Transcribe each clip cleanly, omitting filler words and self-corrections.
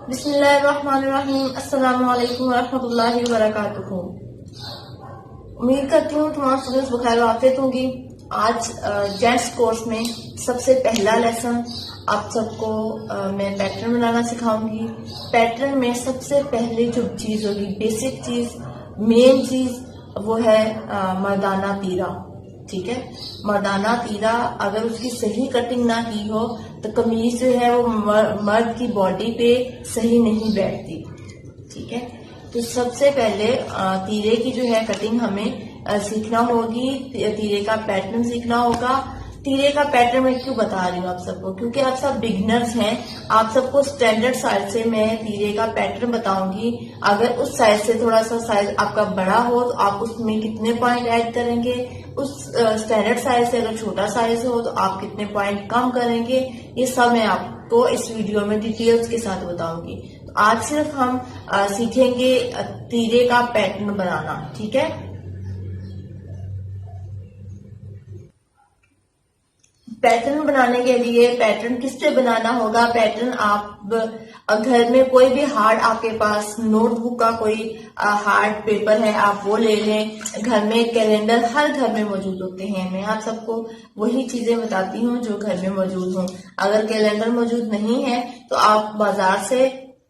बिस्मिल्लाहिर्रहमानिर्रहीम। अस्सलामु अलैकुम वरहमतुल्लाहि वबरकातुहू। उम्मीद करती हूँ तुम्हारे स्टूडेंट्स बखैर वाफियत होंगी। आज जेंट्स कोर्स में सबसे पहला लेसन आप सबको मैं पैटर्न बनाना सिखाऊंगी। पैटर्न में सबसे पहले जो चीज होगी, बेसिक चीज, मेन चीज, वो है मर्दाना तीरा। ठीक है, मर्दाना तीरा अगर उसकी सही कटिंग ना की हो तो कमीज जो है वो मर्द की बॉडी पे सही नहीं बैठती। ठीक है, तो सबसे पहले तीरे की जो है कटिंग हमें सीखना होगी, तीरे का पैटर्न सीखना होगा। तीरे का पैटर्न मैं क्यों बता रही हूँ आप सबको, क्योंकि आप सब बिगिनर्स हैं। आप सबको स्टैंडर्ड साइज से मैं तीरे का पैटर्न बताऊंगी। अगर उस साइज से थोड़ा सा साइज आपका बड़ा हो तो आप उसमें कितने पॉइंट ऐड करेंगे, उस स्टैंडर्ड साइज से अगर छोटा साइज हो तो आप कितने पॉइंट कम करेंगे, ये सब मैं आपको इस वीडियो में डिटेल्स के साथ बताऊंगी। तो आज सिर्फ हम सीखेंगे तीरे का पैटर्न बनाना। ठीक है, पैटर्न बनाने के लिए पैटर्न किससे बनाना होगा? पैटर्न आप घर में कोई भी हार्ड, आपके पास नोटबुक का कोई हार्ड पेपर है आप वो ले लें। घर में कैलेंडर हर घर में मौजूद होते हैं। मैं आप सबको वही चीजें बताती हूँ जो घर में मौजूद हों। अगर कैलेंडर मौजूद नहीं है तो आप बाजार से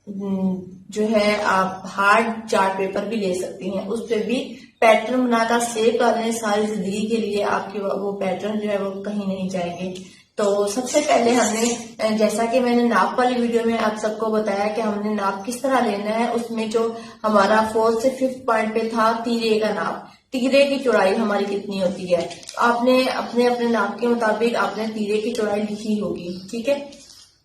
जो है आप हार्ड चार्ट पेपर भी ले सकती हैं। उस पर भी पैटर्न बनाकर सेव कर लें सारी जिंदगी के लिए। आपके वो पैटर्न जो है वो कहीं नहीं जाएंगे। तो सबसे पहले हमने, जैसा कि मैंने नाप वाली वीडियो में आप सबको बताया कि हमने नाप किस तरह लेना है, उसमें जो हमारा 4th से 5th पॉइंट पे था तीरे का नाप, तीरे की चौड़ाई हमारी कितनी होती है, आपने अपने अपने नाप के मुताबिक आपने तीरे की चौड़ाई लिखी होगी। ठीक है,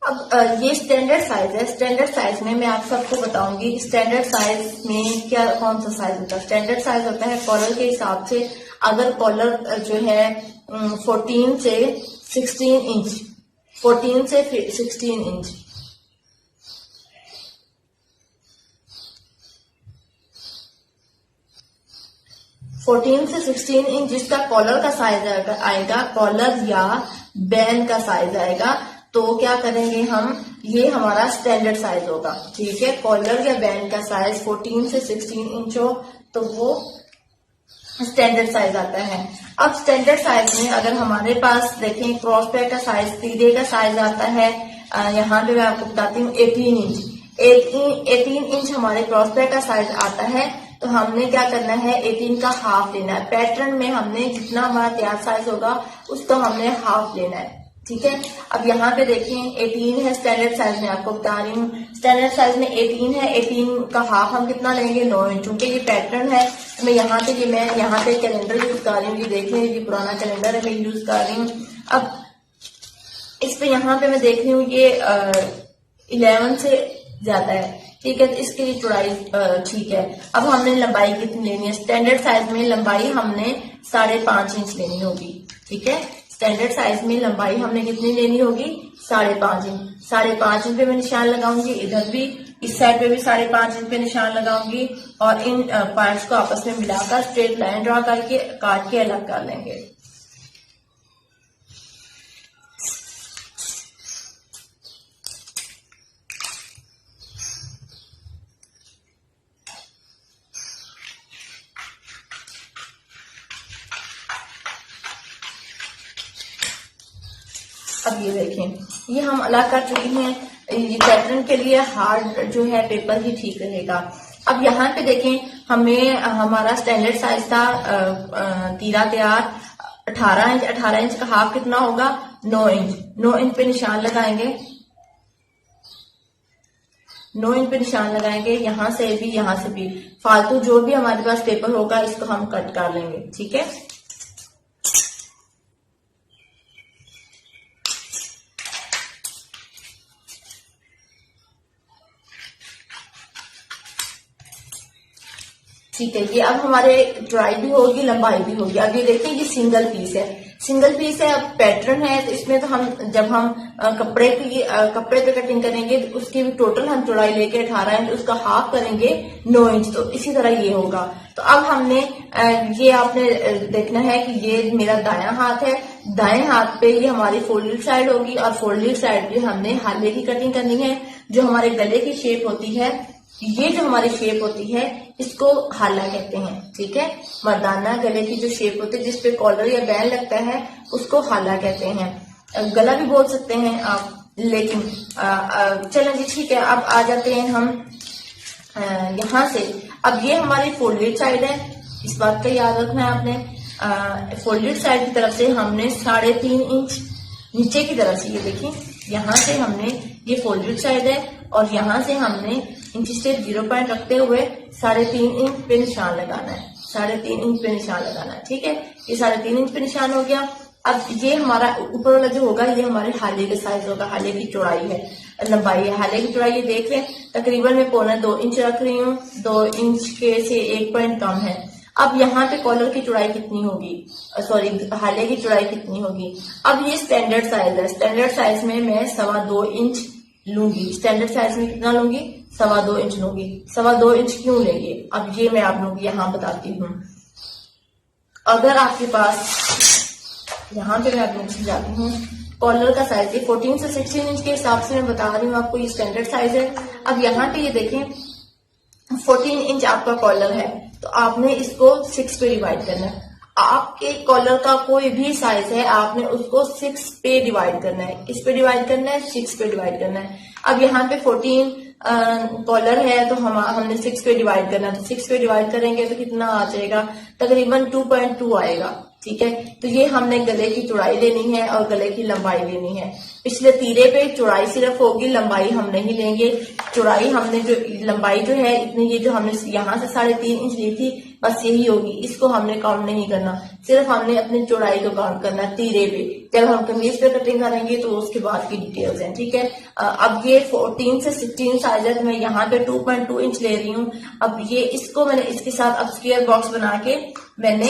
अब ये स्टैंडर्ड साइज है। स्टैंडर्ड साइज में मैं आप सबको बताऊंगी स्टैंडर्ड साइज में क्या कौन सा साइज होता है। स्टैंडर्ड साइज होता है कॉलर के हिसाब से। अगर कॉलर जो है 14 से 16 इंच, 14 से 16 इंच, जिसका कॉलर का साइज आएगा, कॉलर या बैन का साइज आएगा, तो क्या करेंगे हम, ये हमारा स्टैंडर्ड साइज होगा। ठीक है, कॉलर या बैंड का साइज 14 से 16 इंच हो तो वो स्टैंडर्ड साइज आता है। अब स्टैंडर्ड साइज में अगर हमारे पास देखें क्रॉस पैक का साइज, तीरे का साइज आता है, यहाँ पे मैं आपको बताती हूँ 18 इंच। 18 इंच हमारे क्रॉस पैक का साइज आता है। तो हमने क्या करना है, 18 का हाफ लेना है। पैटर्न में हमने जितना हमारा तैयार साइज होगा उसका हमने हाफ लेना है। ठीक है, अब यहाँ पे देखें 18 है स्टैंडर्ड साइज में, आपको बता रही हूँ स्टैंडर्ड साइज में 18 है। 18 का हाफ हम कितना लेंगे, 9 इंच। चूंकि ये पैटर्न है तो मैं यहाँ पे कैलेंडर यूज कर रही हूँ। ये देखें, ये पुराना कैलेंडर है मैं यूज कर रही हूँ। अब इस पे यहाँ पे मैं देख रही हूँ ये 11 से ज्यादा है। ठीक है, तो इसके लिए चौड़ाई ठीक है। अब हमने लंबाई कितनी लेनी है, स्टैंडर्ड साइज में लंबाई हमने 5.5 इंच लेनी होगी। ठीक है, स्टैंडर्ड साइज में लंबाई हमने कितनी लेनी होगी, 5.5 इंच। 5.5 इंच पे मैं निशान लगाऊंगी, इधर भी इस साइड पे भी 5.5 इंच पे निशान लगाऊंगी और इन पॉइंट्स को आपस में मिलाकर स्ट्रेट लाइन ड्रा करके काट के अलग कर लेंगे। अब ये देखें, ये हम अलग कर चुकी हैं। ये पैटर्न के लिए हार्ड जो है पेपर ही ठीक रहेगा। अब यहाँ पे देखें, हमें हमारा स्टैंडर्ड साइज था तीरा तैयार 18 इंच। 18 इंच का हाफ कितना होगा, 9 इंच। 9 इंच पे निशान लगाएंगे, 9 इंच पे निशान लगाएंगे। यहाँ से भी यहाँ से भी फालतू जो भी हमारे पास पेपर होगा इसको हम कट कर लेंगे। ठीक है, ठीक है, ये अब हमारे चौड़ाई भी होगी लंबाई भी होगी। अब ये देखिए, ये सिंगल पीस है, सिंगल पीस है। अब पैटर्न है तो इसमें तो हम जब हम कपड़े पे कटिंग करेंगे तो उसकी भी टोटल हम चौड़ाई लेके 18 इंच, उसका हाफ करेंगे 9 इंच। तो इसी तरह ये होगा। तो अब हमने ये आपने देखना है कि ये मेरा दायां हाथ है दाएं हाथ पे ये हमारी फोल्डेड साइड होगी और फोल्डेड साइड पे हमने हाले की कटिंग करनी है। जो हमारे गले की शेप होती है, ये जो हमारी शेप होती है इसको हाला कहते हैं, ठीक है। मर्दाना गले की जो शेप होती है जिसपे कॉलर या बैन लगता है उसको हाला कहते हैं। गला भी बोल सकते हैं आप, लेकिन चलें जी ठीक है। अब आ जाते हैं हम यहाँ से। अब ये हमारी फोल्डेड साइड है, इस बात का याद रखना है आपने। फोल्डेड साइड की तरफ से हमने 3.5 इंच नीचे की तरफ से, ये देखिए यहाँ से हमने, ये फोल्डेड साइड है और यहाँ से हमने इंची टेप 0 पॉइंट रखते हुए 3.5 इंच पे निशान लगाना है। 3.5 इंच पे निशान लगाना है, ठीक है। ये 3.5 इंच पे निशान हो गया। अब ये हमारा ऊपर वाला जो होगा ये हमारे हाले का साइज होगा, हाले की चौड़ाई है, लंबाई है। हाले की चौड़ाई ये देख रहे हैं, तकरीबन मैं 2.25 इंच रख रही हूँ, 2 इंच के से 1 पॉइंट कम है। अब यहाँ पे कॉलर की चौड़ाई कितनी होगी, सॉरी हाले की चौड़ाई कितनी होगी। अब ये स्टैंडर्ड साइज है, स्टैंडर्ड साइज में मैं 2.25 इंच लूंगी। स्टैंडर्ड साइज में कितना लूंगी, 2.25 इंच लूंगी। 2.25 इंच क्यों लेंगे, अब ये मैं आप लोगों को यहाँ बताती हूँ। अगर आपके पास, यहाँ पे मैं आप लोगों को समझाती हूँ, कॉलर का साइज ये 14 से 16 इंच के हिसाब से मैं बता रही हूँ आपको, ये स्टैंडर्ड साइज है। अब यहाँ पे ये देखें 14 इंच आपका कॉलर है तो आपने इसको 6 पे डिवाइड करना है। आपके कॉलर का कोई भी साइज है, आपने उसको 6 पे डिवाइड करना है। किस पे डिवाइड करना है, 6 पे डिवाइड करना है। अब यहाँ पे 14 कॉलर है तो हमने 6 पे डिवाइड करना है, तो 6 पे डिवाइड करेंगे तो कितना आ जाएगा, तकरीबन 2.2 आएगा, ठीक है। तो ये हमने गले की चौड़ाई लेनी है और गले की लंबाई लेनी है। पिछले तीरे पे चौड़ाई सिर्फ होगी, लंबाई हम नहीं लेंगे। चौड़ाई हमने जो, लंबाई जो है इतनी, ये जो हमने यहाँ से 3.5 इंच ली थी बस यही होगी, इसको हमने काउंट नहीं करना, सिर्फ हमने अपनी चौड़ाई को काउंट करना तीरे पे। जब हम कमीज पे कटिंग करेंगे तो उसके बाद की डिटेल्स हैं, ठीक है। अब ये 14 से 16 साइज है तो मैं यहाँ पे 2.2 इंच ले रही हूँ। अब ये इसको मैंने इसके साथ अब स्क्वायर बॉक्स बना के मैंने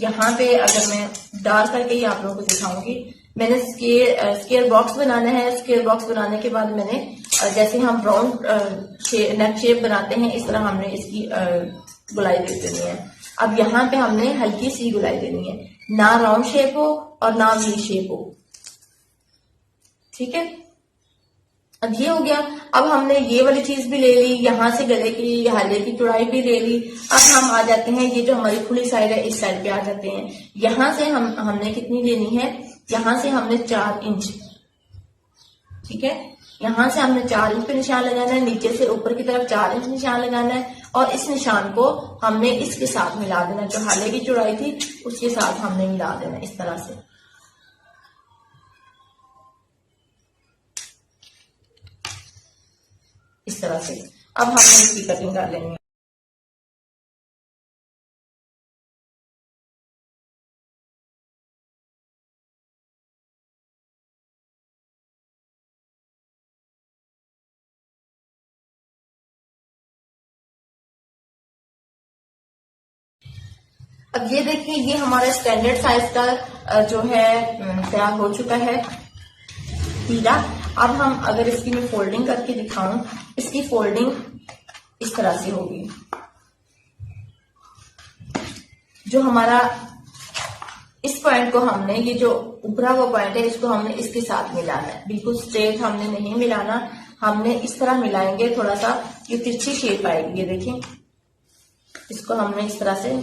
यहाँ पे, अगर मैं डार्क करके ही आप लोगों को दिखाऊंगी, मैंने स्क्वायर बॉक्स बनाना है। स्क्वायर बॉक्स बनाने के बाद मैंने जैसे हम राउंड नेक शेप बनाते हैं इस तरह हमने इसकी गुलाई दे देनी है। अब यहाँ पे हमने हल्की सी गुलाई देनी है, ना राउंड शेप हो और ना वी शेप हो, ठीक है। अब ये हो गया। अब हमने ये वाली चीज भी ले ली, यहाँ से गले की हाले की चौड़ाई भी ले ली। अब हम आ जाते हैं, ये जो हमारी खुली साइड है इस साइड पे आ जाते हैं। यहाँ से हमने कितनी लेनी है, यहाँ से हमने 4 इंच, ठीक है। यहाँ से हमने 4 इंच पे निशान लगाना है, नीचे से ऊपर की तरफ 4 इंच निशान लगाना है और इस निशान को हमने इसके साथ मिला देना, जो हाले की चौड़ाई थी उसके साथ हमने मिला देना इस तरह से। इस तरह से अब हमने इसकी कटिंग कर लेनी है। अब ये देखिए, ये हमारा स्टैंडर्ड साइज का जो है तैयार हो चुका है तीरा। अब हम अगर इसकी मैं फोल्डिंग करके दिखाऊं, इसकी फोल्डिंग इस तरह से होगी। जो हमारा इस पॉइंट को हमने, ये जो उभरा हुआ पॉइंट है इसको हमने इसके साथ मिलाना है, बिल्कुल स्ट्रेट हमने नहीं मिलाना, हमने इस तरह मिलाएंगे, थोड़ा सा ये तिरछी शेप आएगी। ये देखिए, इसको हमने इस तरह से,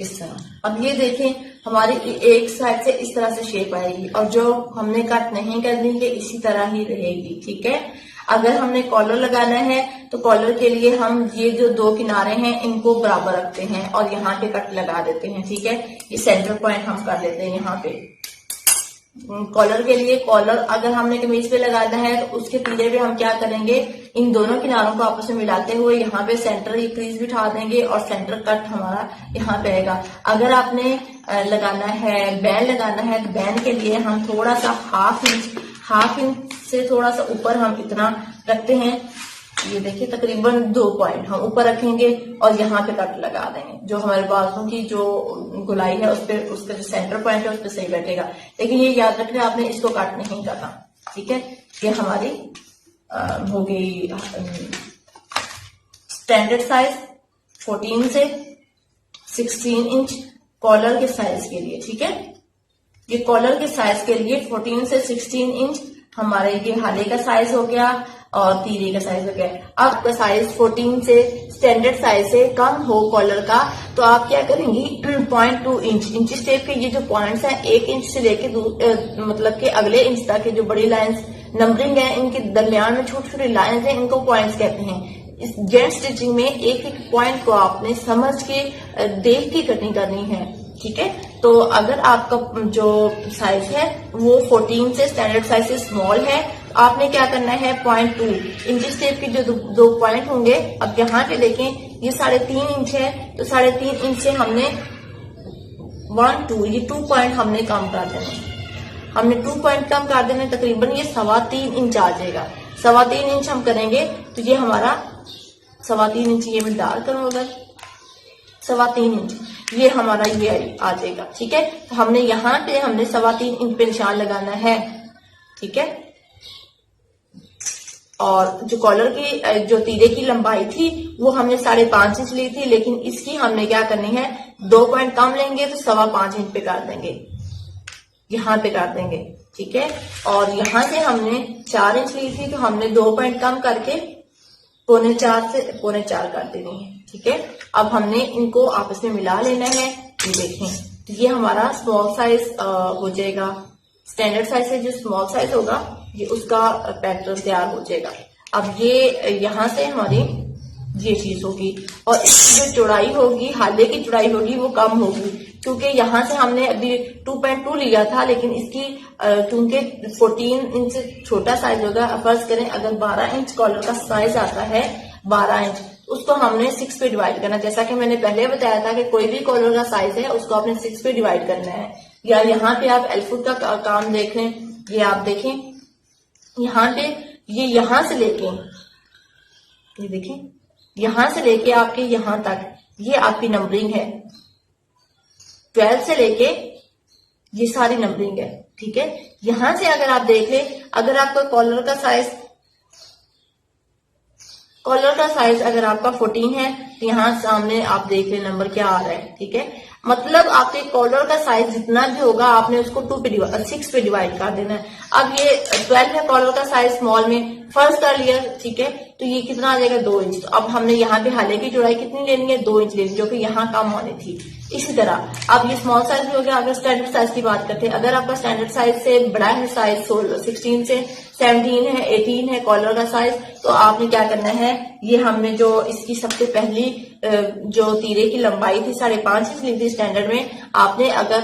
इस तरह। अब ये देखें, हमारी एक साइड से इस तरह से शेप आएगी और जो हमने कट नहीं करनी है इसी तरह ही रहेगी, ठीक है। अगर हमने कॉलर लगाना है तो कॉलर के लिए हम ये जो 2 किनारे हैं इनको बराबर रखते हैं और यहाँ पे कट लगा देते हैं, ठीक है। ये सेंटर पॉइंट हम कर लेते हैं यहाँ पे। कॉलर के लिए, कॉलर अगर हमने कमीज पे लगाना है तो उसके तीरे पे हम क्या करेंगे, इन दोनों किनारों को आपस में मिलाते हुए यहाँ पे सेंटर की क्रीज बिठा देंगे और सेंटर कट हमारा यहाँ पे आएगा। अगर आपने लगाना है, बैन लगाना है, तो बैन के लिए हम थोड़ा सा हाफ इंच से थोड़ा सा ऊपर हम इतना रखते हैं। ये देखिए, तकरीबन 2 पॉइंट हम ऊपर रखेंगे और यहाँ पे कट लगा देंगे। जो हमारे बाजू की जो गुलाई है उस पर, उसका जो सेंटर पॉइंट है उस पर सही बैठेगा। लेकिन ये याद रखना, आपने इसको कट नहीं करना, ठीक है। ये हमारी हो गई स्टैंडर्ड साइज 14 से 16 इंच कॉलर के साइज के लिए, ठीक है। ये कॉलर के साइज के लिए 14 से 16 इंच हमारे ये हाले का साइज हो गया और तीरे का साइज हो गया। अब आपका साइज 14 से स्टैंडर्ड साइज से कम हो कॉलर का, तो आप क्या करेंगी 0.2 इंच इंची टेप के ये जो पॉइंट्स हैं 1 इंच से लेके मतलब के अगले इंच तक के जो बड़ी लाइंस नंबरिंग है, इनके दरमियान में छोटी छोटी लाइंस हैं, इनको पॉइंट्स कहते हैं। इस जेंट स्टिचिंग में एक एक पॉइंट को आपने समझ के देख के कटिंग करनी है, ठीक है। तो अगर आपका जो साइज है वो 14 से स्टैंडर्ड साइज से स्मॉल है, तो आपने क्या करना है 0.2 इंची टेप के जो दो पॉइंट होंगे, अब यहाँ पे देखें ये 3.5 इंच है, तो 3.5 इंच से हमने 1 2 ये 2 पॉइंट हमने कम कर देने, हमने 2 पॉइंट कम कर देने, तकरीबन ये 3.25 इंच आ जाएगा। 3.25 इंच हम करेंगे तो ये हमारा 3.25 इंच, ये मैं डाल करूँ अगर 3.25 इंच ये हमारा ये आ जाएगा, ठीक है। तो हमने यहाँ पे हमने 3.25 इंच पे निशान लगाना है, ठीक है। और जो कॉलर की जो तीरे की लंबाई थी वो हमने 5.5 इंच ली थी, लेकिन इसकी हमने क्या करनी है 2 पॉइंट कम लेंगे तो 5.25 इंच पे कर देंगे, यहाँ पे कर देंगे, ठीक है। और यहाँ से हमने 4 इंच ली थी, तो हमने 2 पॉइंट कम करके 3.25 से 3.25 कर देनी है, ठीक है। अब हमने इनको आपस में मिला लेना है। ये देखें, तो ये हमारा स्मॉल साइज हो जाएगा। स्टैंडर्ड साइज से जो स्मॉल साइज होगा ये उसका पैटर्न तैयार हो जाएगा। अब ये यहाँ से हमारी ये चीज होगी और इसकी जो चौड़ाई होगी, हाले की चौड़ाई होगी वो कम होगी, क्योंकि यहाँ से हमने अभी 2.2 लिया था, लेकिन इसकी क्योंकि 14 इंच से छोटा साइज होगा। फर्ज करें अगर 12 इंच कॉलर का साइज आता है 12 इंच, उसको हमने 6 पे डिवाइड करना। जैसा कि मैंने पहले बताया था कि कोई भी कॉलर का साइज है उसको आपने 6 पे डिवाइड करना है। या यहाँ पे आप एलफुट का काम देख लें, ये आप देखें यहाँ पे ये यहाँ से लेके ये देखें यहाँ से लेके आपके यहाँ तक ये आपकी नंबरिंग है, 12 से लेके ये सारी नंबरिंग है, ठीक है। यहां से अगर आप देख लें, अगर आपका कॉलर का साइज अगर आपका 14 है, तो यहाँ सामने आप देख लें नंबर क्या आ रहा है, ठीक है। मतलब आपके कॉलर का साइज जितना भी होगा आपने उसको 6 पे डिवाइड कर देना है। अब ये 12 है कॉलर का साइज स्मॉल में, फर्स्ट कर लिया, ठीक है। तो ये कितना आ जाएगा 2 इंच। तो अब हमने यहाँ पे हाले की चौड़ाई कितनी लेनी है 2 इंच लेनी, जो कि यहाँ कम होनी थी। इसी तरह अब ये स्मॉल साइज भी हो गया। अगर स्टैंडर्ड साइज की बात करते हैं, अगर आपका स्टैंडर्ड साइज से बड़ा है, साइज 16 से 17 है, 18 है कॉलर का साइज, तो आपने क्या करना है, ये हमने जो इसकी सबसे पहली जो तीरे की लंबाई थी 5.5 इंच ली थी स्टैंडर्ड में, आपने अगर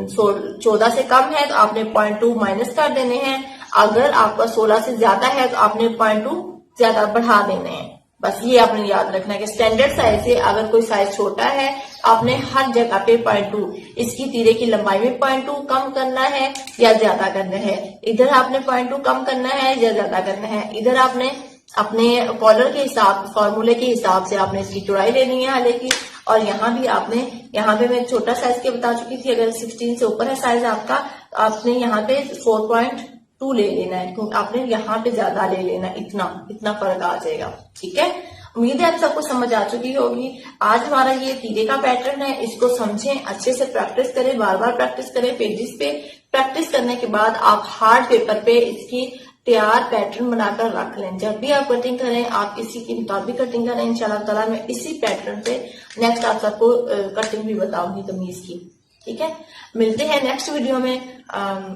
14 से कम है तो आपने 0.2 माइनस कर देने हैं। अगर आपका 16 से ज्यादा है तो आपने 0.2 ज्यादा बढ़ा देने हैं। बस ये आपने याद रखना है कि स्टैंडर्ड साइज से अगर कोई साइज छोटा है आपने हर जगह पे 0.2, इसकी तीरे की लंबाई में 0.2 कम करना है या ज्यादा करना है। इधर आपने 0.2 कम करना है या ज्यादा करना है। इधर आपने अपने कॉलर के हिसाब फॉर्मूले के हिसाब से आपने इसकी चौड़ाई लेनी है हाले की। और यहाँ भी आपने, यहाँ पे मैं छोटा साइज के बता चुकी थी, अगर 16 से ऊपर है साइज आपका तो आपने यहाँ पे 4.2 ले लेना है, क्योंकि आपने यहाँ पे ज्यादा ले लेना, इतना फर्क आ जाएगा, ठीक है। उम्मीद है आप सबको समझ आ चुकी होगी। आज हमारा ये तीरे का पैटर्न है, इसको समझें, अच्छे से प्रैक्टिस करें, बार बार प्रैक्टिस करें। पेजेस पे प्रैक्टिस करने के बाद आप हार्ड पेपर पे इसकी तैयार पैटर्न बनाकर रख लें। जब भी आप कटिंग करें आप इसी के मुताबिक कटिंग करें। इंशाल्लाह ताला मैं इसी पैटर्न से नेक्स्ट आप सबको कटिंग भी बताऊंगी कमीज की, ठीक है। मिलते हैं नेक्स्ट वीडियो में।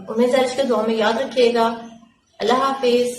उम्मीद है इसके दुआ में याद रखिएगा। अल्लाह हाफिज।